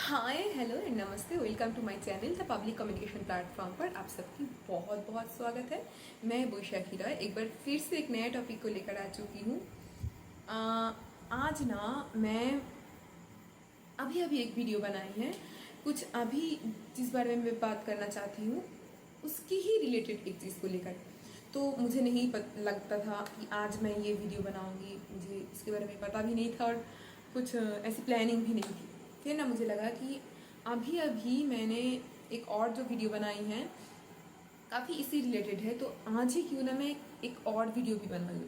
Hi hello and नमस्ते, welcome to my channel the public communication platform पर आप सबकी बहुत बहुत स्वागत है। मैं बुशा खीरा एक बार फिर से एक नए टॉपिक को लेकर आ चुकी हूँ। आज ना मैं अभी अभी एक वीडियो बनाई है, कुछ अभी जिस बारे में मैं बात करना चाहती हूँ उसकी ही रिलेटेड एक चीज़ को लेकर। तो मुझे नहीं लगता था कि आज मैं ये वीडियो बनाऊँगी, मुझे इसके बारे में पता भी नहीं था और कुछ ऐसी प्लानिंग भी नहीं थी। फिर ना मुझे लगा कि अभी अभी मैंने एक और जो वीडियो बनाई है काफ़ी इसी रिलेटेड है, तो आज ही क्यों ना मैं एक और वीडियो भी बना लूँ।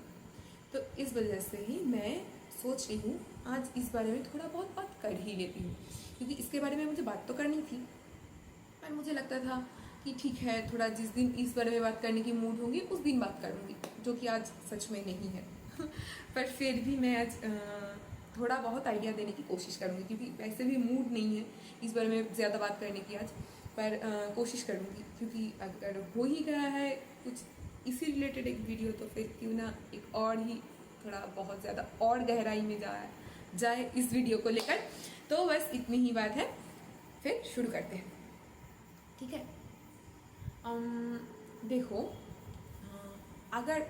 तो इस वजह से ही मैं सोच रही हूँ आज इस बारे में थोड़ा बहुत बात कर ही लेती हूँ, क्योंकि इसके बारे में मुझे बात तो करनी थी पर मुझे लगता था कि ठीक है, थोड़ा जिस दिन इस बारे में बात करने की मूड होंगी उस दिन बात करूँगी, जो कि आज सच में नहीं है। पर फिर भी मैं आज थोड़ा बहुत आइडिया देने की कोशिश करूँगी, क्योंकि वैसे भी मूड नहीं है इस बारे में ज़्यादा बात करने की आज। पर कोशिश करूँगी, क्योंकि अगर हो ही गया है कुछ इसी रिलेटेड एक वीडियो, तो फिर क्यों ना एक और ही थोड़ा बहुत ज़्यादा और गहराई में जाए इस वीडियो को लेकर। तो बस इतनी ही बात है, फिर शुरू करते हैं, ठीक है। देखो, अगर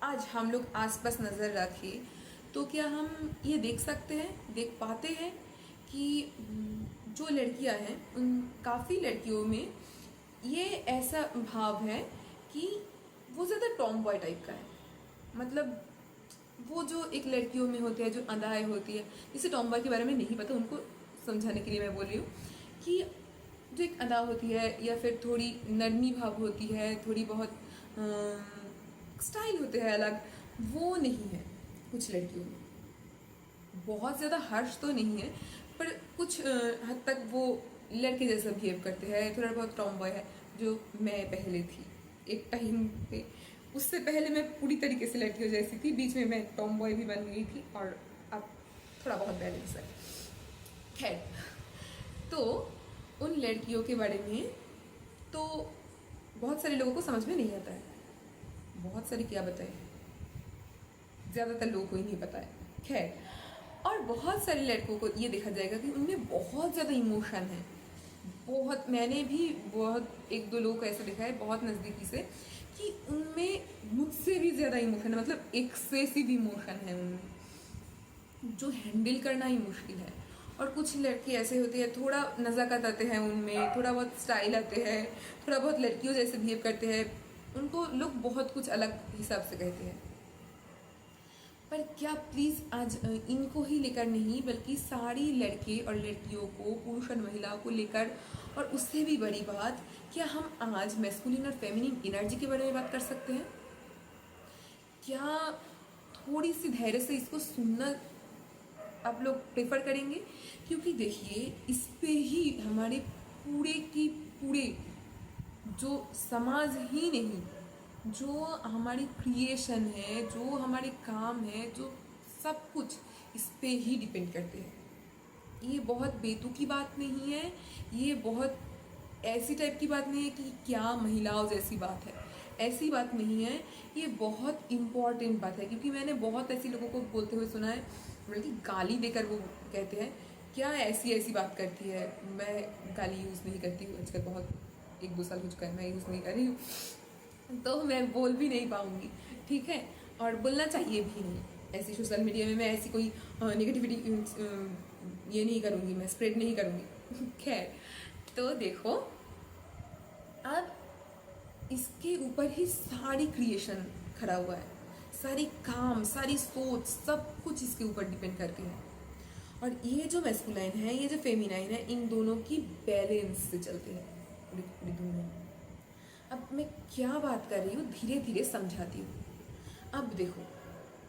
आज हम लोग आसपास नज़र रखें तो क्या हम ये देख पाते हैं कि जो लड़कियां हैं उन काफ़ी लड़कियों में ये ऐसा भाव है कि वो ज़्यादा टॉम बॉय टाइप का है। मतलब वो जो एक लड़कियों में होते हैं, जो अदाएँ होती है, जिसे टॉम बॉय के बारे में नहीं पता उनको समझाने के लिए मैं बोल रही हूँ कि जो एक अदा होती है या फिर थोड़ी नरमी भाव होती है, थोड़ी बहुत स्टाइल होते हैं अलग, वो नहीं है कुछ लड़कियों में। बहुत ज़्यादा हर्ष तो नहीं है, पर कुछ हद तक वो लड़के जैसा बिहेव करते हैं, थोड़ा बहुत टॉम बॉय है, जो मैं पहले थी एक टाइम पे। उससे पहले मैं पूरी तरीके से लड़कियों जैसी थी, बीच में मैं टॉम बॉय भी बन गई थी और अब थोड़ा बहुत बैलेंस है। खैर, तो उन लड़कियों के बारे में तो बहुत सारे लोगों को समझ में नहीं आता है। बहुत सारी क्या बताएं, ज़्यादातर लोगों को ही नहीं पता है। खैर, और बहुत सारे लड़कों को ये देखा जाएगा कि उनमें बहुत ज़्यादा इमोशन है। बहुत, मैंने भी बहुत एक दो लोगों को ऐसा देखा है बहुत नज़दीकी से कि उनमें मुझसे भी ज़्यादा इमोशन है, मतलब एक्सेसिव इमोशन है उनमें, जो हैंडल करना ही मुश्किल है। और कुछ लड़के ऐसे होते हैं, थोड़ा नज़ाकत आते हैं उनमें, थोड़ा बहुत स्टाइल आते हैं, थोड़ा बहुत लड़कियों जैसे बिहेव करते हैं, उनको लोग बहुत कुछ अलग हिसाब से कहते हैं। पर क्या प्लीज़ आज इनको ही लेकर नहीं, बल्कि सारी लड़के और लड़कियों को, पुरुष और महिलाओं को लेकर, और उससे भी बड़ी बात, क्या हम आज मैस्कुलिन और फेमिनिन एनर्जी के बारे में बात कर सकते हैं? क्या थोड़ी सी धैर्य से इसको सुनना आप लोग प्रेफर करेंगे? क्योंकि देखिए, इस पे ही हमारे पूरे की पूरे जो समाज ही नहीं, जो हमारी क्रिएशन है, जो हमारे काम है, जो सब कुछ इस पे ही डिपेंड करते हैं। ये बहुत बेतुकी बात नहीं है, ये बहुत ऐसी टाइप की बात नहीं है कि क्या महिलाओं जैसी बात है, ऐसी बात नहीं है। ये बहुत इम्पॉर्टेंट बात है, क्योंकि मैंने बहुत ऐसे लोगों को बोलते हुए सुना है, बल्कि गाली देकर वो कहते हैं क्या ऐसी ऐसी बात करती है। मैं गाली यूज़ नहीं करती हूँ आजकल, बहुत एक दो साल हो चुका है मैं यूज़ नहीं कर रही हूँ, तो मैं बोल भी नहीं पाऊँगी, ठीक है। और बोलना चाहिए भी नहीं, ऐसी सोशल मीडिया में मैं ऐसी कोई नेगेटिविटी ये नहीं करूँगी, मैं स्प्रेड नहीं करूँगी। खैर, तो देखो, अब इसके ऊपर ही सारी क्रिएशन खड़ा हुआ है, सारी काम, सारी सोच, सब कुछ इसके ऊपर डिपेंड करती है। और ये जो मैस्कुलाइन है, ये जो फेमिनाइन है, इन दोनों की बैलेंस से चलते हैं पूरी दुनिया। अब मैं क्या बात कर रही हूँ, धीरे धीरे समझाती हूँ। अब देखो,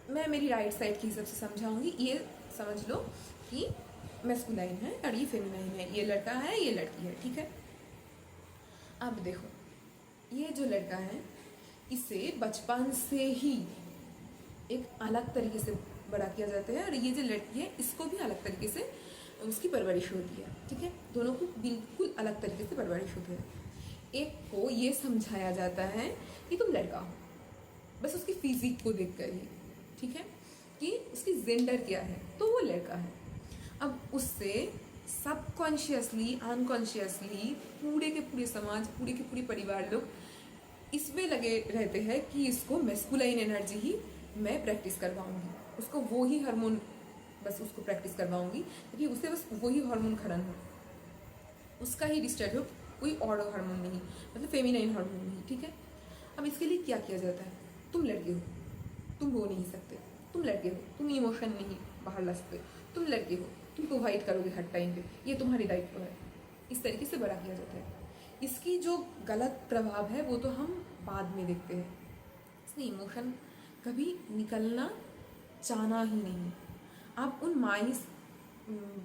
मैं मेरी राइट साइड के हिसाब से समझाऊंगी। ये समझ लो कि मैस्कुलाइन है और ये फेमिनाइन है, ये लड़का है, ये लड़की है, ठीक है। अब देखो, ये जो लड़का है इसे बचपन से ही एक अलग तरीके से बड़ा किया जाता है, और ये जो लड़की है इसको भी अलग तरीके से उसकी परवरिश होती है, ठीक है। दोनों को बिल्कुल अलग तरीके से परवरिश होती है। एक को ये समझाया जाता है कि तुम लड़का हो, बस उसकी फिजिक को देख कर ही, ठीक है, कि उसकी जेंडर क्या है, तो वो लड़का है। अब उससे सबकॉन्शियसली अनकॉन्शियसली पूरे के पूरे समाज, पूरे के पूरे परिवार लोग इसमें लगे रहते हैं कि इसको मैस्कुलाइन एनर्जी ही मैं प्रैक्टिस करवाऊंगी, उसको वो ही हार्मोन बस उसको प्रैक्टिस करवाऊंगी क्योंकि उसे बस वही हार्मोन खरन हो, उसका ही डिस्चार्ज हो, कोई और हार्मोन नहीं, मतलब फेमिनाइन हार्मोन नहीं। ठीक है, अब इसके लिए क्या किया जाता है? तुम लड़के हो, तुम रो नहीं सकते, तुम लड़के हो, तुम इमोशन नहीं बाहर ला सकते, तुम लड़के हो, तुम प्रोवाइड करोगे हर टाइम पे, ये तुम्हारी दायित्व है। इस तरीके से बड़ा किया जाता है। इसकी जो गलत प्रभाव है वो तो हम बाद में देखते हैं। इसमें इमोशन कभी निकलना चाहना ही नहीं। आप उन माइस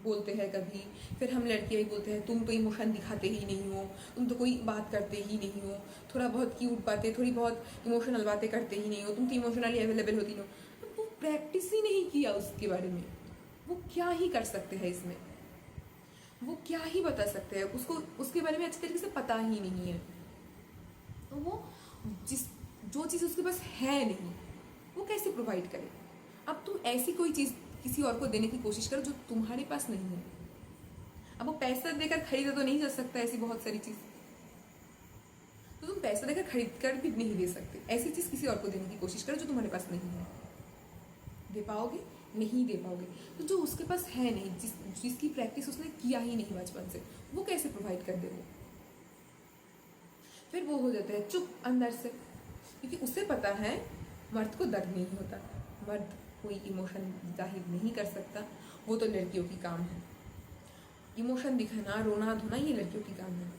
बोलते हैं कभी, फिर हम लड़कियाँ ही बोलते हैं तुम तो इमोशन दिखाते ही नहीं हो, तुम तो कोई बात करते ही नहीं हो, थोड़ा बहुत क्यूट बातें, थोड़ी बहुत इमोशनल बातें करते ही नहीं हो, तुम तो इमोशनली अवेलेबल होती नहीं हो। वो प्रैक्टिस ही नहीं किया उसके बारे में, वो क्या ही कर सकते हैं इसमें, वो क्या ही बता सकते हैं, उसको उसके बारे में अच्छी तरीके से पता ही नहीं है। तो वो जो चीज़ उसके पास है नहीं वो कैसे प्रोवाइड करे? अब तुम ऐसी कोई चीज़ किसी और को देने की कोशिश करो जो तुम्हारे पास नहीं है। अब वो पैसा देकर खरीदा तो नहीं जा सकता ऐसी बहुत सारी चीज़, तो तुम पैसा देकर खरीद कर भी नहीं दे सकते। ऐसी चीज़ किसी और को देने की कोशिश करो जो तुम्हारे पास नहीं है। दे पाओगे? नहीं दे पाओगे। तो जो उसके पास है नहीं, जिसकी प्रैक्टिस उसने किया ही नहीं बचपन से, वो कैसे प्रोवाइड कर दे? वो फिर वो हो जाता है चुप अंदर से, क्योंकि उसे पता है मर्द को दर्द नहीं होता, मर्द कोई इमोशन जाहिर नहीं कर सकता, वो तो लड़कियों की काम है। इमोशन दिखाना, रोना धोना ये लड़कियों की काम है।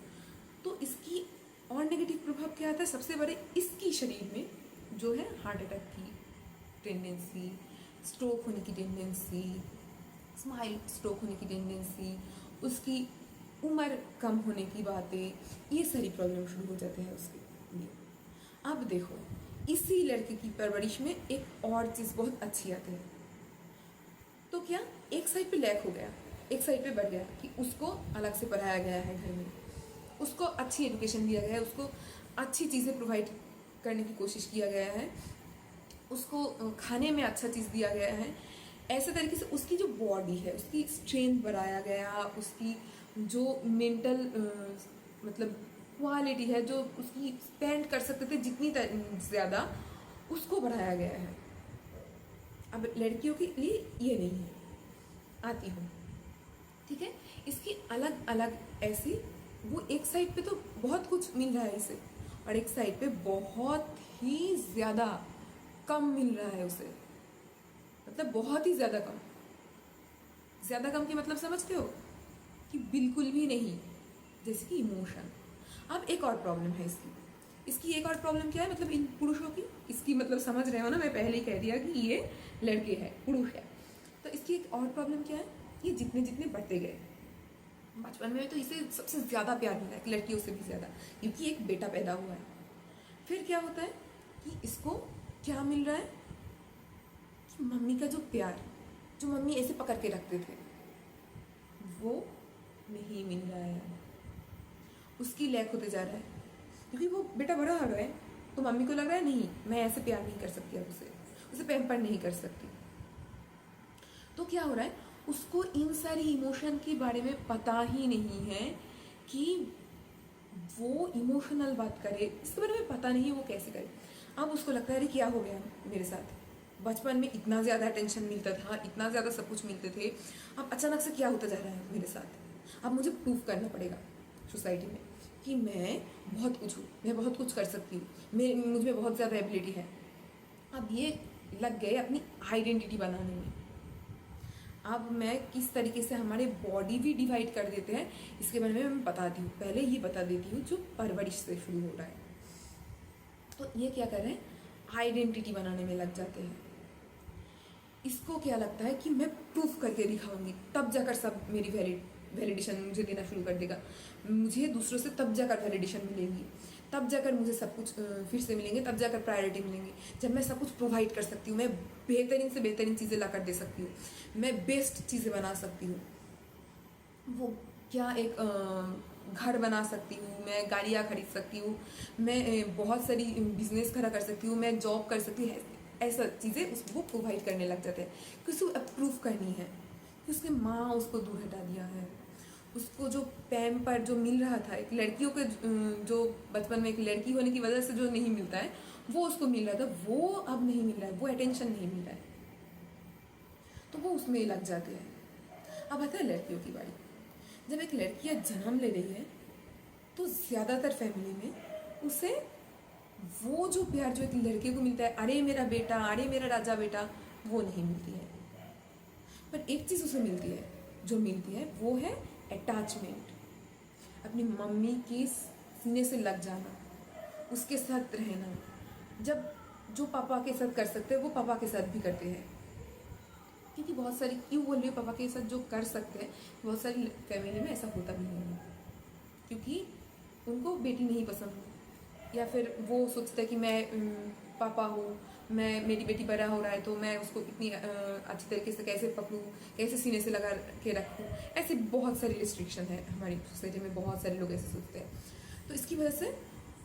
तो इसकी और नेगेटिव प्रभाव क्या आता है? सबसे बड़े इसकी शरीर में जो है हार्ट अटैक की टेंडेंसी, स्ट्रोक होने की टेंडेंसी, स्माइल स्ट्रोक होने की टेंडेंसी, उसकी उम्र कम होने की बातें, ये सारी प्रॉब्लम शुरू हो जाते हैं उसके लिए। अब देखो, इसी लड़के की परवरिश में एक और चीज़ बहुत अच्छी आती है। तो क्या एक साइड पे लैक हो गया, एक साइड पे बढ़ गया कि उसको अलग से पढ़ाया गया है घर में, उसको अच्छी एजुकेशन दिया गया है, उसको अच्छी चीज़ें प्रोवाइड करने की कोशिश किया गया है, उसको खाने में अच्छा चीज़ दिया गया है। ऐसे तरीके से उसकी जो बॉडी है उसकी स्ट्रेंथ बढ़ाया गया, उसकी जो मेंटल मतलब क्वालिटी है, जो उसकी स्पेंड कर सकते थे जितनी ज़्यादा, उसको बढ़ाया गया है। अब लड़कियों के लिए ये नहीं है, आती हूँ, ठीक है। इसकी अलग अलग ऐसी, वो एक साइड पे तो बहुत कुछ मिल रहा है इसे, और एक साइड पे बहुत ही ज़्यादा कम मिल रहा है उसे, मतलब बहुत ही ज़्यादा कम। ज़्यादा कम की मतलब समझते हो कि बिल्कुल भी नहीं, जैसे कि इमोशन। अब एक और प्रॉब्लम है इसकी एक और प्रॉब्लम क्या है, मतलब इन पुरुषों की, इसकी मतलब समझ रहे हो ना, मैं पहले ही कह दिया कि ये लड़के हैं, पुरुष है। तो इसकी एक और प्रॉब्लम क्या है, ये जितने जितने बढ़ते गए, बचपन में तो इसे सबसे ज़्यादा प्यार मिला है, लड़कियों से भी ज़्यादा, क्योंकि एक बेटा पैदा हुआ है। फिर क्या होता है कि इसको क्या मिल रहा है कि मम्मी का जो प्यार, जो मम्मी ऐसे पकड़ के रखते थे, वो नहीं मिल रहा है, उसकी लैक होते जा रहा है, क्योंकि वो बेटा बड़ा हो रहा है, तो मम्मी को लग रहा है नहीं, मैं ऐसे प्यार नहीं कर सकती अब उसे पैम्पर नहीं कर सकती। तो क्या हो रहा है, उसको इन सारी इमोशन के बारे में पता ही नहीं है कि वो इमोशनल बात करे, इसके बारे में पता नहीं है वो कैसे करे। अब उसको लगता है अरे क्या हो गया मेरे साथ, बचपन में इतना ज़्यादा अटेंशन मिलता था, इतना ज़्यादा सब कुछ मिलते थे, अब अचानक से क्या होता जा रहा है मेरे साथ। अब मुझे प्रूव करना पड़ेगा सोसाइटी में कि मैं बहुत कुछ हूँ, मैं बहुत कुछ कर सकती हूँ, मुझ में बहुत ज़्यादा एबिलिटी है। अब ये लग गए अपनी आइडेंटिटी बनाने में। अब मैं किस तरीके से हमारे बॉडी भी डिवाइड कर देते हैं इसके बारे में मैं बताती हूँ। पहले ये बता देती हूँ जो परवरिश से शुरू हो रहा है। तो ये क्या कर रहे हैं, आइडेंटिटी बनाने में लग जाते हैं। इसको क्या लगता है कि मैं प्रूफ करके दिखाऊंगी, तब जाकर सब मेरी वैलिडेशन मुझे देना शुरू कर देगा, मुझे दूसरों से तब जाकर वैलिडेशन मिलेगी, तब जाकर मुझे सब कुछ फिर से मिलेंगे, तब जाकर प्रायोरिटी मिलेंगी, जब मैं सब कुछ प्रोवाइड कर सकती हूँ, मैं बेहतरीन से बेहतरीन चीज़ें ला कर दे सकती हूँ, मैं बेस्ट चीज़ें बना सकती हूँ। वो क्या, एक घर बना सकती हूँ, मैं गाड़ियाँ खरीद सकती हूँ, मैं बहुत सारी बिजनेस खड़ा कर सकती हूँ, मैं जॉब कर सकती हूँ, ऐसा चीज़ें उसको प्रोवाइड करने लग जाते हैं। कि उसको अप्रूव करनी है कि उसकी माँ उसको दूर हटा दिया है, उसको जो पैम्पर जो मिल रहा था, एक लड़कियों के जो बचपन में एक लड़की होने की वजह से जो नहीं मिलता है वो उसको मिल रहा था, वो अब नहीं मिल रहा है, वो अटेंशन नहीं मिल रहा है, तो वो उसमें लग जाते हैं। अब आता है लड़कियों की बारी। जब एक लड़की जन्म ले रही है तो ज़्यादातर फैमिली में उसे वो जो प्यार जो एक लड़के को मिलता है, अरे मेरा बेटा, अरे मेरा राजा बेटा, वो नहीं मिलती है। पर एक चीज़ उसे मिलती है, जो मिलती है वो है अटैचमेंट। अपनी मम्मी के सीने से लग जाना, उसके साथ रहना। जब जो पापा के साथ कर सकते हैं वो पापा के साथ भी करते हैं, क्योंकि बहुत सारी, क्यों बोल रही हूँ पापा के साथ जो कर सकते हैं, बहुत सारी फैमिली में ऐसा होता भी नहीं है, क्योंकि उनको बेटी नहीं पसंद हो, या फिर वो सोचते हैं कि मैं पापा हूँ, मैं, मेरी बेटी बड़ा हो रहा है तो मैं उसको इतनी अच्छी तरीके से कैसे पकड़ूँ, कैसे सीने से लगा के रखूँ। ऐसी बहुत सारी रिस्ट्रिक्शन है हमारी सोसाइटी में, बहुत सारे लोग ऐसे सोचते हैं। तो इसकी वजह से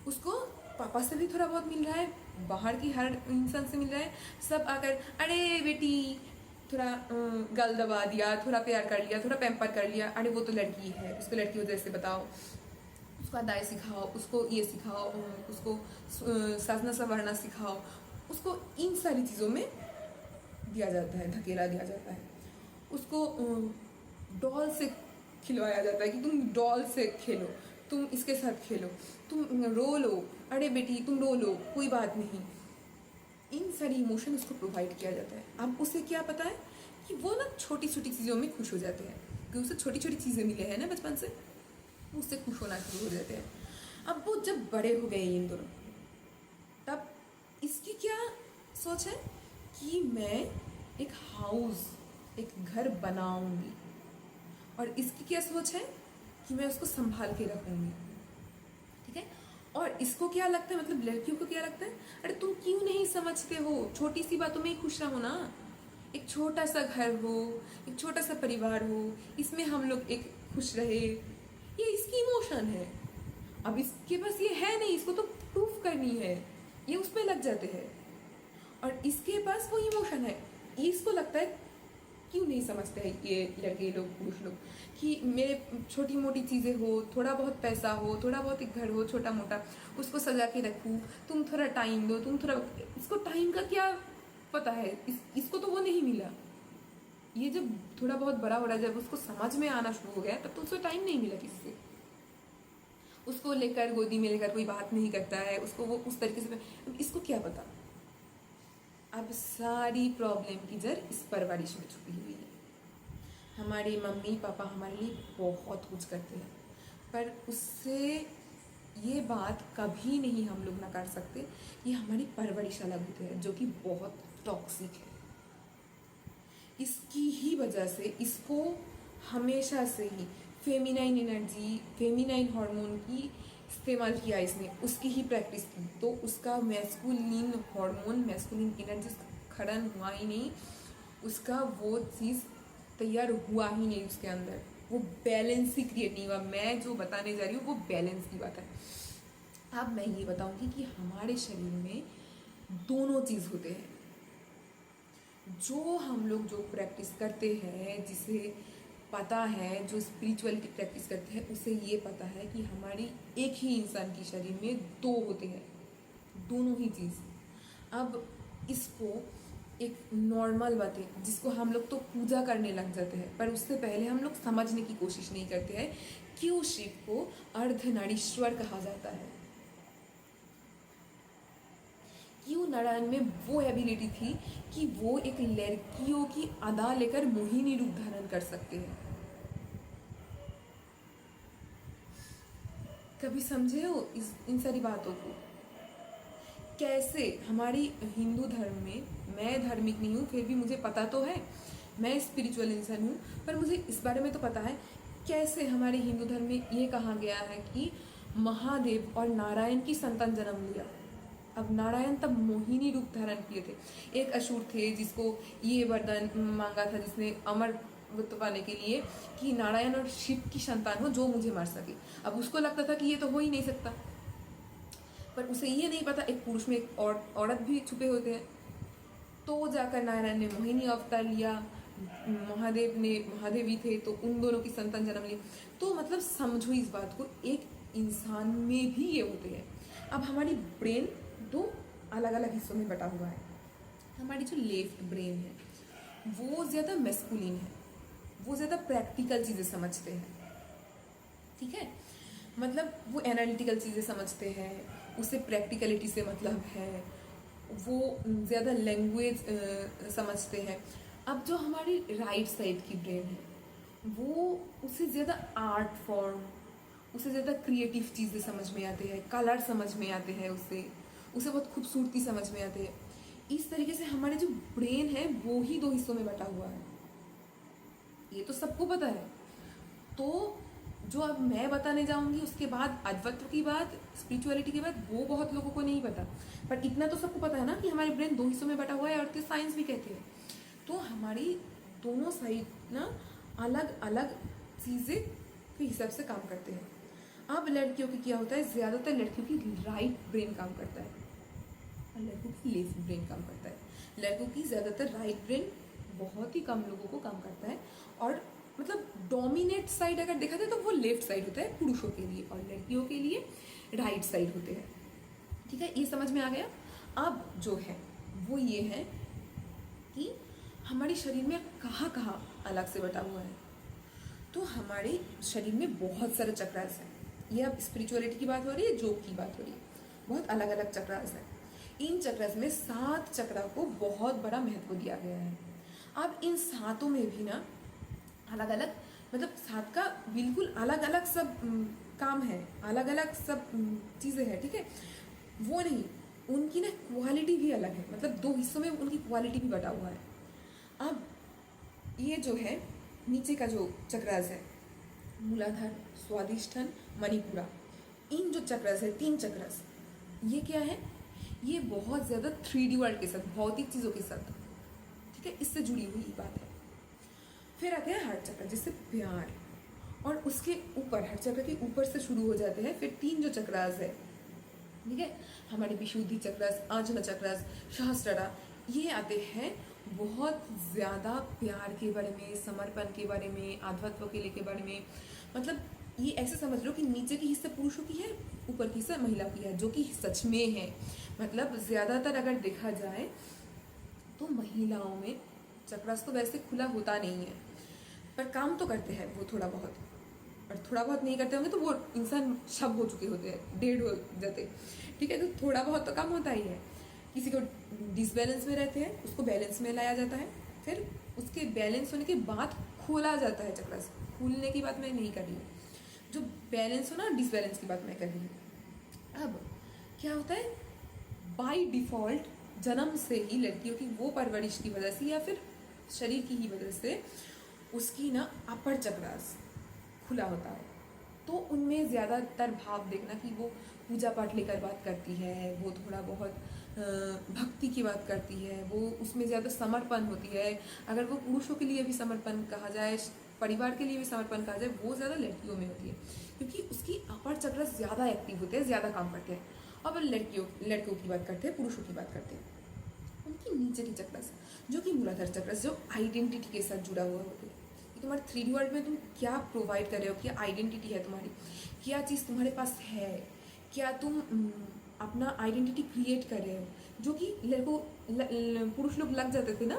उसको पापा से भी थोड़ा बहुत मिल रहा है, बाहर की हर इंसान से मिल रहा है। सब आकर अरे बेटी, थोड़ा गल दबा दिया, थोड़ा प्यार कर लिया, थोड़ा पैम्पर कर लिया, अरे वो तो लड़की है, उसको लड़की वजह से बताओ, उसको अदाएँ सिखाओ, उसको ये सिखाओ, उसको साजना संवरना सिखाओ, उसको इन सारी चीज़ों में दिया जाता है, धकेला दिया जाता है। उसको डॉल से खिलवाया जाता है कि तुम डॉल से खेलो, तुम इसके साथ खेलो, तुम रो लो, अरे बेटी तुम रो लो, कोई बात नहीं। इन सारी इमोशन उसको प्रोवाइड किया जाता है। अब उसे क्या पता है कि वो ना छोटी छोटी चीज़ों में खुश हो जाते हैं, क्योंकि उसे छोटी छोटी चीज़ें मिले हैं ना बचपन से, उससे खुश होना शुरू हो जाते हैं। अब वो जब बड़े हो गए इन दोनों, तब इसकी क्या सोच है कि मैं एक हाउस, एक घर बनाऊंगी, और इसकी क्या सोच है कि मैं उसको संभाल के रखूंगी। ठीक है। और इसको क्या लगता है, मतलब लड़कियों को क्या लगता है, अरे तुम क्यों नहीं समझते हो, छोटी सी बातों में ही खुश रहो ना, एक छोटा सा घर हो, एक छोटा सा परिवार हो, इसमें हम लोग एक खुश रहे, ये इसकी इमोशन है। अब इसके पास ये है नहीं, इसको तो प्रूफ करनी है, ये उसमें लग जाते हैं। और इसके पास वो इमोशन है, इसको लगता है क्यों नहीं समझते हैं ये लड़के लोग, पुरुष लोग, कि मेरे छोटी मोटी चीज़ें हो, थोड़ा बहुत पैसा हो, थोड़ा बहुत एक घर हो छोटा मोटा, उसको सजा के रखूँ, तुम थोड़ा टाइम दो, तुम थोड़ा, इसको टाइम का क्या पता है, इसको तो वो नहीं मिला। ये जब थोड़ा बहुत बड़ा हो रहा है, जब उसको समझ में आना शुरू हो गया, तब तो उसको टाइम नहीं मिला किससे। उसको लेकर गोदी में लेकर कोई बात नहीं करता है, उसको वो उस तरीके से, इसको क्या पता। अब सारी प्रॉब्लम की जड़ इस परवरिश में छुपी हुई है। हमारे मम्मी पापा हमारे लिए बहुत कुछ करते हैं, पर उससे ये बात कभी नहीं हम लोग नकार सकते कि हमारी परवरिश अलग होती है, जो कि बहुत टॉक्सिक है। इसकी ही वजह से इसको हमेशा से ही फेमिनाइन एनर्जी, फेमिनाइन हार्मोन की इस्तेमाल किया इसने, उसकी ही प्रैक्टिस की, तो उसका मैस्कुलिन हार्मोन, मैस्कुलिन एनर्जी खड़न हुआ ही नहीं, उसका वो चीज़ तैयार हुआ ही नहीं उसके अंदर, वो बैलेंस ही क्रिएट नहीं हुआ। मैं जो बताने जा रही हूँ वो बैलेंस की बात है। अब मैं ये बताऊंगी कि हमारे शरीर में दोनों चीज़ होते हैं। जो हम लोग जो प्रैक्टिस करते हैं, जिसे पता है, जो स्पिरिचुअलिटी प्रैक्टिस करते हैं, उसे ये पता है कि हमारी एक ही इंसान के शरीर में दो होते हैं, दोनों ही चीज़। अब इसको एक नॉर्मल बात है जिसको हम लोग तो पूजा करने लग जाते हैं, पर उससे पहले हम लोग समझने की कोशिश नहीं करते हैं क्यों शिव को अर्धनारीश्वर कहा जाता है, क्यों नारायण में वो एबिलिटी थी कि वो एक लड़कियों की अदा लेकर मोहिनी रूप धारण कर सकते हैं। कभी समझे हो इन सारी बातों को? कैसे हमारी हिंदू धर्म में, मैं धार्मिक नहीं हूँ फिर भी मुझे पता तो है, मैं स्पिरिचुअल इंसान हूँ, पर मुझे इस बारे में तो पता है कैसे हमारे हिंदू धर्म में ये कहा गया है कि महादेव और नारायण की संतान जन्म लिया। अब नारायण तब मोहिनी रूप धारण किए थे। एक असुर थे जिसको ये वरदान मांगा था, जिसने अमर पाने के लिए कि नारायण और शिव की संतान हो जो मुझे मार सके। अब उसको लगता था कि ये तो हो ही नहीं सकता, पर उसे ये नहीं पता एक पुरुष में एक औरत भी छुपे होते हैं। तो जाकर नारायण ने मोहिनी अवतार लिया, महादेवी थे तो उन दोनों की संतान जन्म ली। तो मतलब समझो इस बात को, एक इंसान में भी ये होते हैं। अब हमारी ब्रेन दो अलग अलग हिस्सों में बटा हुआ है। हमारी जो लेफ्ट ब्रेन है वो ज़्यादा मैस्कुलिन है, वो ज़्यादा प्रैक्टिकल चीज़ें समझते हैं, ठीक है। मतलब वो एनालिटिकल चीज़ें समझते हैं, उसे प्रैक्टिकलिटी से मतलब है, वो ज़्यादा लैंग्वेज समझते हैं। अब जो हमारी राइट साइड की ब्रेन है वो उसे ज़्यादा आर्ट फॉर्म, उसे ज़्यादा क्रिएटिव चीज़ें समझ में आते हैं, कलर समझ में आते हैं, उसे बहुत खूबसूरती समझ में आते हैं। इस तरीके से हमारे जो ब्रेन है वो ही दो हिस्सों में बटा हुआ है, ये तो सबको पता है। तो जो अब मैं बताने जाऊंगी उसके बाद अद्वैत की बात, स्पिरिचुअलिटी की बात, वो बहुत लोगों को नहीं पता, पर इतना तो सबको पता है ना कि हमारे ब्रेन दो हिस्सों में बटा हुआ है, और साइंस भी कहते हैं। तो हमारी दोनों साइड ना अलग अलग चीज़ें के हिसाब से काम करते हैं। अब लड़कियों की क्या होता है, ज़्यादातर लड़कियों की राइट ब्रेन काम करता है और लड़कों की लेफ्ट ब्रेन काम करता है। लड़कों की ज़्यादातर राइट ब्रेन, बहुत ही कम लोगों को काम करता है। और मतलब डोमिनेट साइड अगर देखा जाए तो वो लेफ्ट साइड होता है पुरुषों के लिए, और लड़कियों के लिए राइट साइड होते हैं, ठीक है। ये समझ में आ गया। अब जो है वो ये है कि हमारे शरीर में कहाँ कहाँ अलग से बटा हुआ है। तो हमारे शरीर में बहुत सारे चक्रास हैं। ये अब स्पिरिचुअलिटी की बात हो रही है, योग की बात हो रही है, बहुत अलग अलग चक्रास हैं। इन चक्रास में 7 चक्रा को बहुत बड़ा महत्व दिया गया है। अब इन 7 में भी ना अलग अलग, मतलब 7 का बिल्कुल अलग अलग सब काम है, अलग अलग सब चीज़ें हैं, ठीक है। वो नहीं, उनकी ना क्वालिटी भी अलग है, मतलब 2 हिस्सों में उनकी क्वालिटी भी बटा हुआ है। अब ये जो है नीचे का जो चक्रास है, मूलाधार, स्वादिष्ठान, मणिपुरा, इन जो चक्रास है 3 चक्रास, ये क्या है, ये बहुत ज़्यादा 3D वर्ल्ड के साथ, भौतिक चीज़ों के साथ, ठीक है, इससे जुड़ी हुई बात है। फिर आते हैं हार्ट चक्र, जिससे प्यार, और उसके ऊपर हार्ट चक्र के ऊपर से शुरू हो जाते हैं फिर 3 जो चक्रास है, ठीक है, हमारे विशुद्धि चक्रास, आजना चक्रास, सहस्त्ररा, ये आते हैं बहुत ज़्यादा प्यार के बारे में, समर्पण के बारे में, आध्यात्म के बारे में। मतलब ये ऐसे समझ लो कि नीचे की हिस्सा पुरुषों की है, ऊपर की हिस्सा महिला की है, जो कि सच में है। मतलब ज़्यादातर अगर देखा जाए तो महिलाओं में चक्रास तो वैसे खुला होता नहीं है, पर काम तो करते हैं वो थोड़ा बहुत, और थोड़ा बहुत नहीं करते होंगे तो वो इंसान शब हो चुके होते हैं, डेड हो जाते, ठीक है। तो थोड़ा बहुत तो काम होता ही है। किसी को डिसबैलेंस में रहते हैं, उसको बैलेंस में लाया जाता है, फिर उसके बैलेंस होने के बाद खोला जाता है चक्रास। खुलने की बात मैं नहीं कर रही हूँ, जो बैलेंस हो ना, डिसबैलेंस की बात मैं कर रही हूँ। अब क्या होता है, बाय डिफ़ॉल्ट जन्म से ही लड़कियों की वो परवरिश की वजह से या फिर शरीर की ही वजह से उसकी ना अपर चक्रास खुला होता है। तो उनमें ज़्यादातर भाव देखना कि वो पूजा पाठ लेकर बात करती है, वो थोड़ा बहुत भक्ति की बात करती है, वो उसमें ज़्यादा समर्पण होती है। अगर वो पुरुषों के लिए भी समर्पण कहा जाए, परिवार के लिए भी समर्पण कहा जाए, वो ज़्यादा लड़कियों में होती है, क्योंकि उसकी अपर चक्रास ज़्यादा एक्टिव होते हैं, ज़्यादा काम करते हैं। अब लड़कों की बात करते हैं, पुरुषों की बात करते हैं, उनकी नीचे की चक्रास, जो कि मूलाधार चक्रास, जो आइडेंटिटी के साथ जुड़ा हुआ होता है। कि तुम्हारे 3D वर्ल्ड में तुम क्या प्रोवाइड कर रहे हो, क्या आइडेंटिटी है तुम्हारी, क्या चीज़ तुम्हारे पास है, क्या तुम अपना आइडेंटिटी क्रिएट कर रहे हो। जो कि लड़कों पुरुष लोग लग जाते थे ना,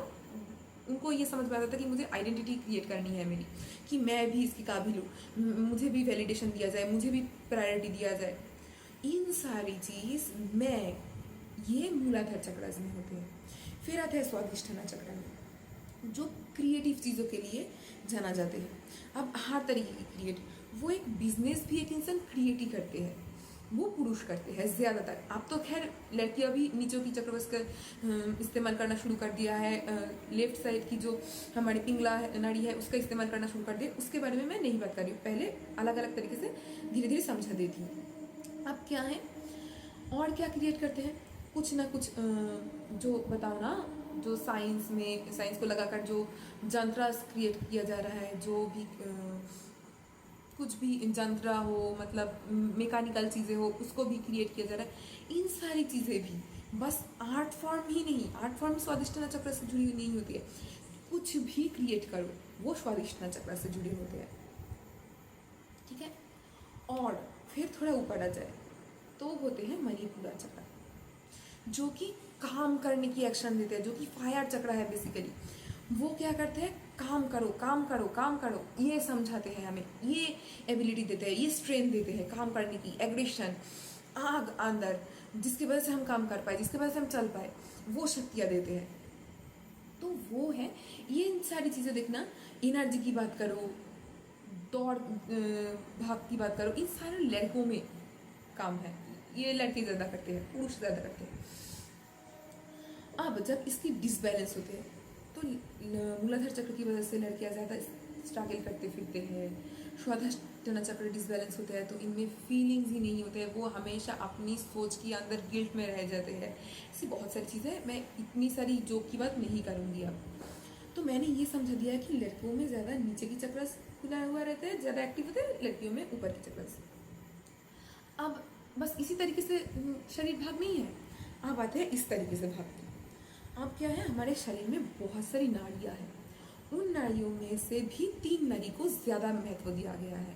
उनको ये समझ में आता था कि मुझे आइडेंटिटी क्रिएट करनी है मेरी, कि मैं भी इसकी काबिल हूँ, मुझे भी वैलिडेशन दिया जाए, मुझे भी प्रायोरिटी दिया जाए। इन सारी चीज़ में ये मूलाधार चक्रास में होते हैं। फिर आता है स्वादिष्ठान चक्र में, जो क्रिएटिव चीज़ों के लिए जाना जाते हैं। अब हर तरीके की क्रिएट, वो एक बिजनेस भी एक इंसान क्रिएट ही करते हैं, वो पुरुष करते हैं ज़्यादातर। अब तो खैर लड़कियां भी नीचों की चक्रवश का इस्तेमाल करना शुरू कर दिया है। लेफ्ट साइड की जो हमारी पिंगला नाड़ी है उसका इस्तेमाल करना शुरू कर दिया, उसके बारे में मैं नहीं बात कर रही हूँ, पहले अलग अलग तरीके से धीरे धीरे समझा देती हूँ। अब क्या है और क्या क्रिएट करते हैं, कुछ ना कुछ जो बताओ ना, जो साइंस को लगाकर जो जंत्रास क्रिएट किया जा रहा है, जो भी कुछ भी जंत्रा हो, मतलब मैकेनिकल चीज़ें हो, उसको भी क्रिएट किया जा रहा है। इन सारी चीज़ें भी बस आर्ट फॉर्म ही नहीं, आर्ट फॉर्म स्वादिष्टान चक्र से जुड़ी हुई नहीं होती है, कुछ भी क्रिएट करो वो स्वादिष्ठा चक्र से जुड़े होते हैं। ठीक है, और फिर थोड़ा ऊपर आ जाए तो होते हैं मणिपुरा चक्र, जो कि काम करने की एक्शन देते हैं, जो कि फायर चक्र है बेसिकली। वो क्या करते हैं, काम करो काम करो काम करो, ये समझाते हैं हमें, ये एबिलिटी देते हैं, ये स्ट्रेंथ देते हैं काम करने की, एग्रेशन, आग अंदर, जिसकी वजह से हम काम कर पाए, जिसकी वजह से हम चल पाए, वो शक्तियाँ देते हैं। तो वो है ये इन सारी चीज़ें देखना। एनर्जी की बात करो, दौड़ भाग की बात करो, इन सारे लड़कों में काम है, ये लड़के ज़्यादा करते हैं, पुरुष ज़्यादा करते हैं। अब जब इसकी डिसबैलेंस होते हैं तो मूलाधार चक्र की वजह से लड़कियां ज़्यादा स्ट्रगल करते फिरते हैं। स्वाधिष्ठान चक्र डिसबैलेंस होता है तो इनमें फीलिंग्स ही नहीं होते हैं, वो हमेशा अपनी सोच के अंदर गिल्ट में रह जाते हैं। ऐसी बहुत सारी चीज़ें, मैं इतनी सारी जोक की बात नहीं करूँगी अब। तो मैंने ये समझा दिया है कि लड़कों में ज़्यादा नीचे की चक्र खुला हुआ रहता है, ज़्यादा एक्टिव होते हैं, लड़कियों में ऊपर की चक्र। अब बस इसी तरीके से शरीर भाग नहीं है, अब आते हैं इस तरीके से भाग की। अब क्या है, हमारे शरीर में बहुत सारी नाड़ियाँ हैं, उन नाड़ियों में से भी 3 नाड़ी को ज़्यादा महत्व दिया गया है।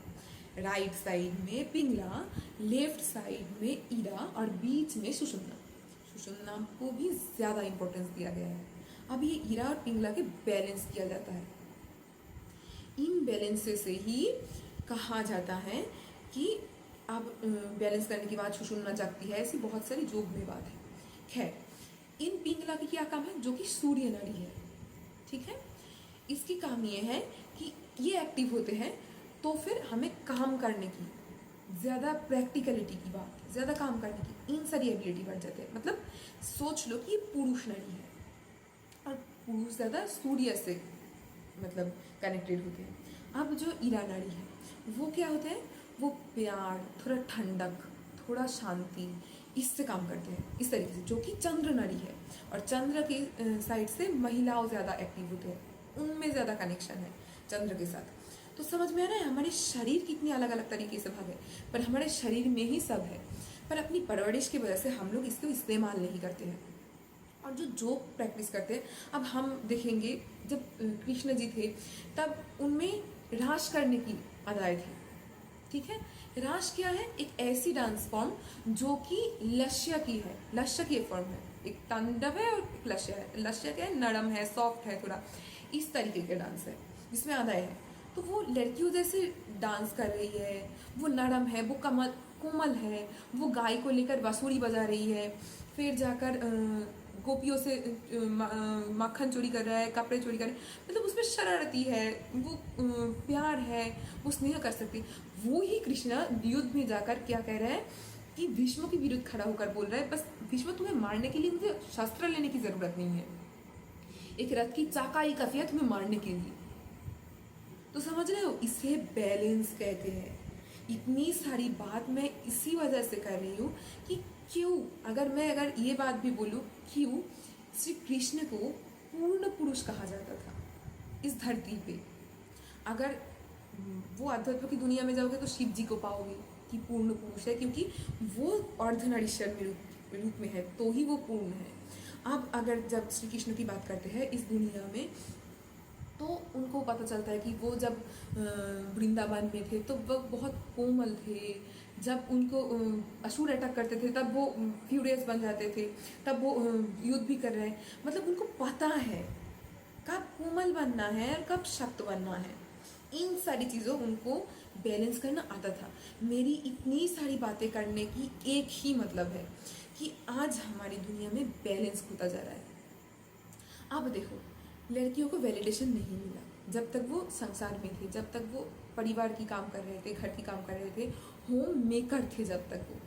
राइट साइड में पिंगला, लेफ्ट साइड में ईरा और बीच में सुषुम्ना। सुषुम्ना को भी ज़्यादा इम्पोर्टेंस दिया गया है। अब ये ईरा और पिंगला के बैलेंस किया जाता है। इन बैलेंस से ही कहा जाता है कि अब बैलेंस करने के बाद सुषुम्ना जागती है। ऐसी बहुत सारी जोग में बात है। खैर, इन पिंगला की क्या काम है, जो कि सूर्य नाड़ी है। ठीक है, इसकी काम ये है कि ये एक्टिव होते हैं तो फिर हमें काम करने की, ज़्यादा प्रैक्टिकलिटी की बात, ज़्यादा काम करने की, इन सारी एबिलिटी बढ़ जाते हैं। मतलब सोच लो कि ये पुरुष नाड़ी है और पुरुष ज़्यादा सूर्य से मतलब कनेक्टेड होते हैं। अब जो ईरा नाड़ी है वो क्या होता है, वो प्यार, थोड़ा ठंडक, थोड़ा शांति, इससे काम करते हैं इस तरीके से, जो कि चंद्र नाड़ी है। और चंद्र के साइड से महिलाओं ज़्यादा एक्टिव होते हैं, उनमें ज़्यादा कनेक्शन है चंद्र के साथ। तो समझ में आ रहा है हमारे शरीर कितनी अलग अलग तरीके से भाग है, पर हमारे शरीर में ही सब है, पर अपनी परवरिश की वजह से हम लोग इसको इस्तेमाल नहीं करते हैं। और जो प्रैक्टिस करते हैं, अब हम देखेंगे जब कृष्ण जी थे तब उनमें रास करने की अदाएँ थी। ठीक है, रास क्या है, एक ऐसी डांस फॉर्म जो कि लश्य की है, लश्य की फॉर्म है, एक तांडव है और एक लश्य है। लश्य क्या है, नरम है, सॉफ्ट है, थोड़ा इस तरीके के डांस है जिसमें अदाएँ है। तो वो लड़कियों जैसे डांस कर रही है, वो नरम है, वो कोमल है, वो गाय को लेकर बांसुरी बजा रही है, फिर जाकर गोपियों से माखन चोरी कर रहा है, कपड़े चोरी कर रहा है, मतलब उसमें शरारती है, वो प्यार है, वो स्नेह कर सकती है। वो ही कृष्णा युद्ध में जाकर क्या कह रहा है कि भीष्म के विरुद्ध खड़ा होकर बोल रहा है, बस भीष्म तुम्हें मारने के लिए मुझे शस्त्र लेने की जरूरत नहीं है, एक रथ की चाकाई काफी है तुम्हें मारने के लिए। तो समझ रहे हो, इसे बैलेंस कहते हैं। इतनी सारी बात मैं इसी वजह से कर रही हूँ कि क्यों, अगर ये बात भी बोलूँ, क्यों श्री कृष्ण को पूर्ण पुरुष कहा जाता था इस धरती पे। अगर वो अध्यात्म की दुनिया में जाओगे तो शिव जी को पाओगे कि पूर्ण पुरुष है, क्योंकि वो अर्धनारीश्वर में रूप में है, तो ही वो पूर्ण है। अब अगर जब श्री कृष्ण की बात करते हैं इस दुनिया में, तो उनको पता चलता है कि वो जब वृंदावन में थे तो वो बहुत कोमल थे। जब उनको असुर अटैक करते थे तब वो फ्यूरियस बन जाते थे, तब वो युद्ध भी कर रहे हैं। मतलब उनको पता है कब कोमल बनना है और कब शक्त बनना है। इन सारी चीज़ों उनको बैलेंस करना आता था। मेरी इतनी सारी बातें करने की एक ही मतलब है कि आज हमारी दुनिया में बैलेंस होता जा रहा है। अब देखो, लड़कियों को वैलिडेशन नहीं मिला जब तक वो संसार में थे, जब तक वो परिवार की काम कर रहे थे, घर की काम कर रहे थे, होम मेकर थे, जब तक वो,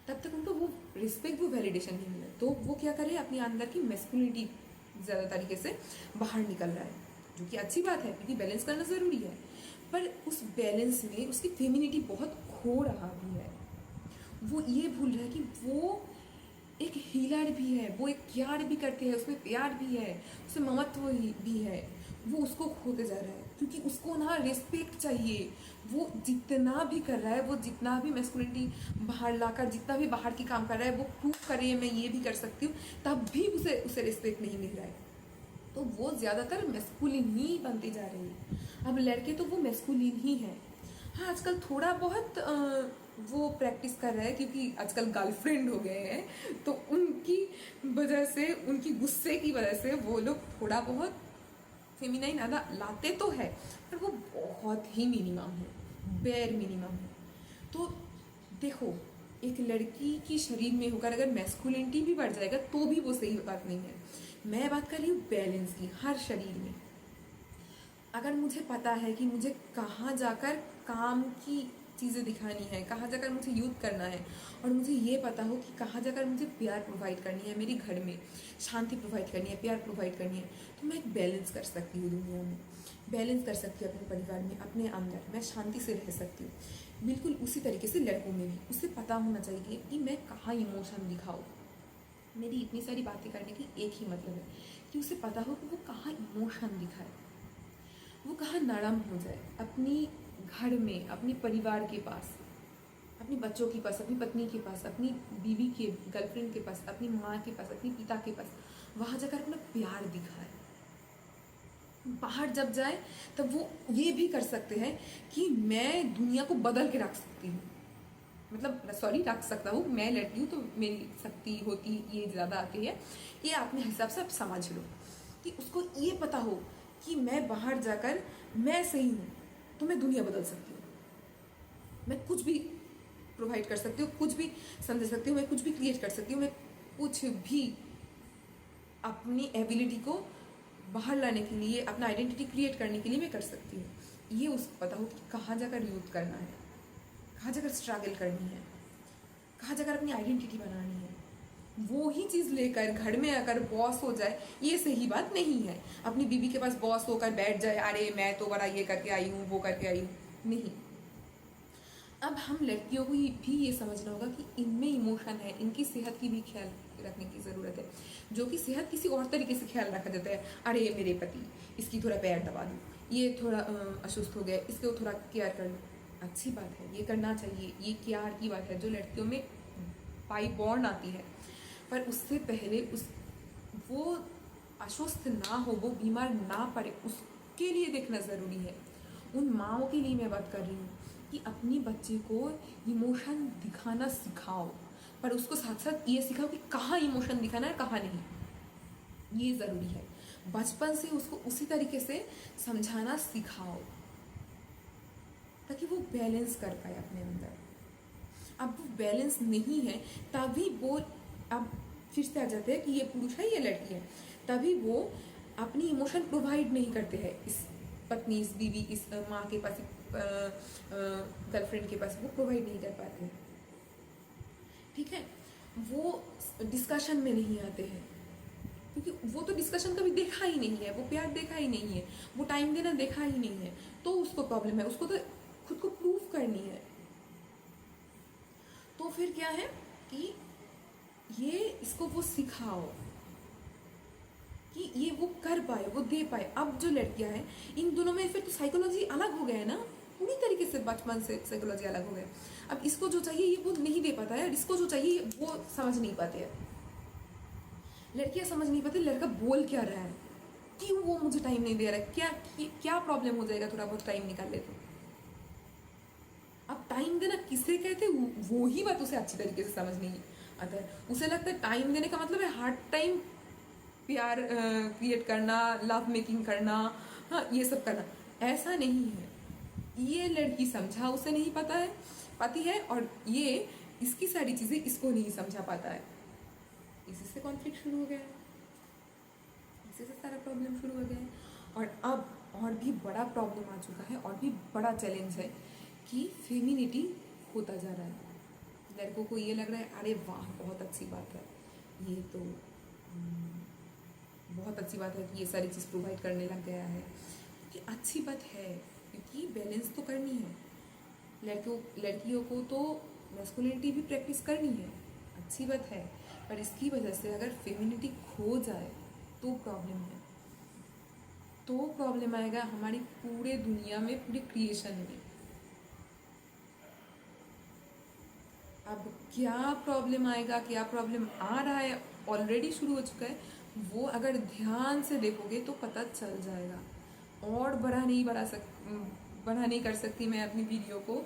तब तक उनको वो रिस्पेक्ट, वो वैलिडेशन नहीं मिला। तो वो क्या करे, अपनी अंदर की मैस्कुलिनिटी ज़्यादा तरीके से बाहर निकल रहा है, जो कि अच्छी बात है क्योंकि बैलेंस करना ज़रूरी है। पर उस बैलेंस में उसकी फेमिनिटी बहुत खो रहा भी है। वो ये भूल रहा है कि वो एक हीलर भी है, वो एक प्यार भी करती है, उसमें प्यार भी है, उसमें ममत्व भी है। वो उसको खोते जा रहा है क्योंकि उसको ना रिस्पेक्ट चाहिए। वो जितना भी कर रहा है, वो जितना भी मैस्कुलिनिटी बाहर लाकर, जितना भी बाहर की काम कर रहा है, वो प्रूव करे मैं ये भी कर सकती हूँ, तब भी उसे रिस्पेक्ट नहीं मिल रहा है। तो वो ज़्यादातर मैस्कुलिन ही बनते जा रहे हैं। अब लड़के तो वो मैस्कुलिन ही हैं। हाँ, आजकल थोड़ा बहुत वो प्रैक्टिस कर रहा है क्योंकि आजकल गर्लफ्रेंड हो गए हैं, तो उनकी वजह से, उनकी गुस्से की वजह से वो लोग थोड़ा बहुत फेमिनाइन आधा लाते तो है, पर वो बहुत ही मिनिमम है, बेयर मिनिमम है। तो देखो, एक लड़की की शरीर में होकर अगर मैस्कुलिनिटी भी बढ़ जाएगा तो भी वो सही बात नहीं है। मैं बात कर रही हूँ बैलेंस की, हर शरीर में। अगर मुझे पता है कि मुझे कहाँ जाकर काम की चीज़ें दिखानी है, कहाँ जाकर मुझे यूथ करना है, और मुझे ये पता हो कि कहाँ जाकर मुझे प्यार प्रोवाइड करनी है, मेरे घर में शांति प्रोवाइड करनी है, प्यार प्रोवाइड करनी है, तो मैं एक बैलेंस कर सकती हूँ दुनिया में, बैलेंस कर सकती हूँ अपने परिवार में, अपने अंदर मैं शांति से रह सकती हूँ। बिल्कुल उसी तरीके से लड़कों में भी उसे पता होना चाहिए कि मैं कहाँ इमोशन दिखाऊँ। मेरी इतनी सारी बातें करने की एक ही मतलब है कि उसे पता हो कि वो कहाँ इमोशन दिखाए, वो कहाँ नरम हो जाए, अपनी घर में, अपने परिवार के पास, अपने बच्चों के पास, अपनी पत्नी के पास, अपनी बीवी के, गर्लफ्रेंड के पास, अपनी माँ के पास, अपने पिता के पास, वहाँ जाकर अपना प्यार दिखाए। बाहर जब जाए तब वो ये भी कर सकते हैं कि मैं दुनिया को बदल के रख सकती हूँ, मतलब सॉरी, रख सकता हूँ, मैं लड़की हूँ तो मेरी शक्ति होती ये ज़्यादा आती है, ये अपने हिसाब से आप समझ लो कि उसको ये पता हो कि मैं बाहर जाकर मैं सही हूँ तो मैं दुनिया बदल सकती हूँ, मैं कुछ भी प्रोवाइड कर सकती हूँ, कुछ भी समझ सकती हूँ, मैं कुछ भी क्रिएट कर सकती हूँ, मैं कुछ भी अपनी एबिलिटी को बाहर लाने के लिए, अपना आइडेंटिटी क्रिएट करने के लिए मैं कर सकती हूँ। ये उसको पता हो कि कहाँ जाकर यूथ करना है, कहाँ जाकर स्ट्रगल करनी है, कहाँ जाकर अपनी आइडेंटिटी बनानी है। वो ही चीज़ लेकर घर में आकर बॉस हो जाए, ये सही बात नहीं है। अपनी बीवी के पास बॉस होकर बैठ जाए, अरे मैं तो बड़ा ये करके आई हूँ, वो करके आई हूँ, नहीं। अब हम लड़कियों को भी ये समझना होगा कि इनमें इमोशन है, इनकी सेहत की भी ख्याल रखने की ज़रूरत है। जो कि सेहत किसी और तरीके से ख्याल रखा जाता है, अरे ये मेरे पति, इसकी थोड़ा पैर दबा दूँ, ये थोड़ा असुस्त हो गया, इसको थोड़ा केयर कर लूँ। अच्छी बात है, ये करना चाहिए, ये केयर की बात है जो लड़कियों में बाई बॉर्न आती है। पर उससे पहले वो अस्वस्थ ना हो, वो बीमार ना पड़े, उसके लिए देखना ज़रूरी है। उन माँओं के लिए मैं बात कर रही हूँ कि अपनी बच्चे को इमोशन दिखाना सिखाओ, पर उसको साथ साथ ये सिखाओ कि कहाँ इमोशन दिखाना है, कहाँ नहीं, ये ज़रूरी है। बचपन से उसको उसी तरीके से समझाना सिखाओ ताकि वो बैलेंस कर पाए अपने अंदर। अब वो बैलेंस नहीं है तभी वो, अब फिर से आ जाते हैं कि ये पुरुष है, ये लड़की है, तभी वो अपनी इमोशन प्रोवाइड नहीं करते हैं इस पत्नी, इस बीवी, इस माँ के पास, गर्लफ्रेंड के पास वो प्रोवाइड नहीं कर पाते हैं। ठीक है, वो डिस्कशन में नहीं आते हैं क्योंकि वो तो डिस्कशन कभी देखा ही नहीं है, वो प्यार देखा ही नहीं है, वो टाइम देना देखा ही नहीं है, तो उसको प्रॉब्लम है, उसको तो खुद को प्रूव करनी है। तो फिर क्या है कि ये इसको वो सिखाओ कि ये वो कर पाए, वो दे पाए। अब जो लड़कियां हैं, इन दोनों में फिर तो साइकोलॉजी अलग हो गया है ना, पूरी तरीके से बचपन से साइकोलॉजी अलग हो गया। अब इसको जो चाहिए ये वो नहीं दे पाता है, और इसको जो चाहिए वो समझ नहीं पाते हैं। लड़कियां समझ नहीं पाती लड़का बोल क्या रहा है, क्यों वो मुझे टाइम नहीं दे रहा है, क्या प्रॉब्लम हो जाएगा थोड़ा बहुत टाइम निकाल ले तो। अब टाइम देना किसे कहते हैं, वो ही बात उसे अच्छी तरीके से समझ नहीं आता है। उसे लगता है टाइम देने का मतलब है हार्ड टाइम प्यार क्रिएट करना, लव मेकिंग करना, हाँ ये सब करना। ऐसा नहीं है, ये लड़की समझा उसे नहीं पता है पाती है, और ये इसकी सारी चीज़ें इसको नहीं समझा पाता है। इसी से कॉन्फ्लिक्ट शुरू हो गया है, इसी से सारा प्रॉब्लम शुरू हो गया है। और अब और भी बड़ा प्रॉब्लम आ चुका है, और भी बड़ा चैलेंज है कि फेमिनिटी होता जा रहा है। लड़कों को ये लग रहा है अरे वाह बहुत अच्छी बात है, ये तो बहुत अच्छी बात है कि ये सारी चीज़ प्रोवाइड करने लग गया है, कि अच्छी बात है क्योंकि बैलेंस तो करनी है। लड़कियों को तो मैस्कुलिनिटी भी प्रैक्टिस करनी है, अच्छी बात है, पर इसकी वजह से अगर फेमिनिटी खो जाए तो प्रॉब्लम है, तो प्रॉब्लम आएगा हमारी पूरे दुनिया में, पूरे क्रिएशन में। अब क्या प्रॉब्लम आएगा, क्या प्रॉब्लम आ रहा है, ऑलरेडी शुरू हो चुका है, वो अगर ध्यान से देखोगे तो पता चल जाएगा। और बड़ा नहीं कर सकती मैं अपनी वीडियो को।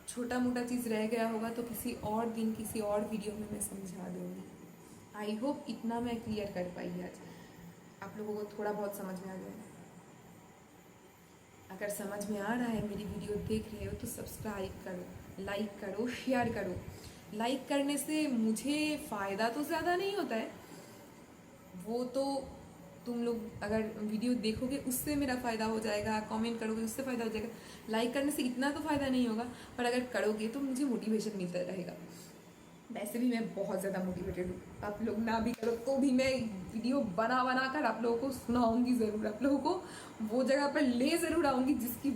छोटा मोटा चीज़ रह गया होगा तो किसी और दिन किसी और वीडियो में मैं समझा दूँगी। आई होप इतना मैं क्लियर कर पाई आज, आप लोगों को थोड़ा बहुत समझ में आ गया। अगर समझ में आ रहा है, मेरी वीडियो देख रहे हो तो सब्सक्राइब करो, लाइक करो, शेयर करो। लाइक करने से मुझे फ़ायदा तो ज़्यादा नहीं होता है, वो तो तुम लोग अगर वीडियो देखोगे उससे मेरा फ़ायदा हो जाएगा, कमेंट करोगे उससे फ़ायदा हो जाएगा। लाइक करने से इतना तो फ़ायदा नहीं होगा, पर अगर करोगे तो मुझे मोटिवेशन मिलता रहेगा। वैसे भी मैं बहुत ज़्यादा मोटिवेटेड हूँ, आप लोग ना भी करो तो भी मैं वीडियो बना बना कर आप लोगों को सुनाऊंगी ज़रूर, आप लोगों को वो जगह पर ले ज़रूर आऊँगी जिसकी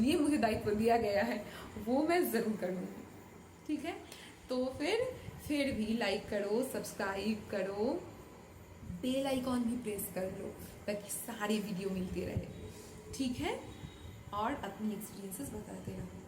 लिए मुझे दायित्व दिया गया है, वो मैं ज़रूर करूँगी। ठीक है, तो फिर भी लाइक करो, सब्सक्राइब करो, बेल आइकॉन भी प्रेस कर लो ताकि सारे वीडियो मिलते रहे। ठीक है, और अपनी एक्सपीरियंसेस बताते रहो।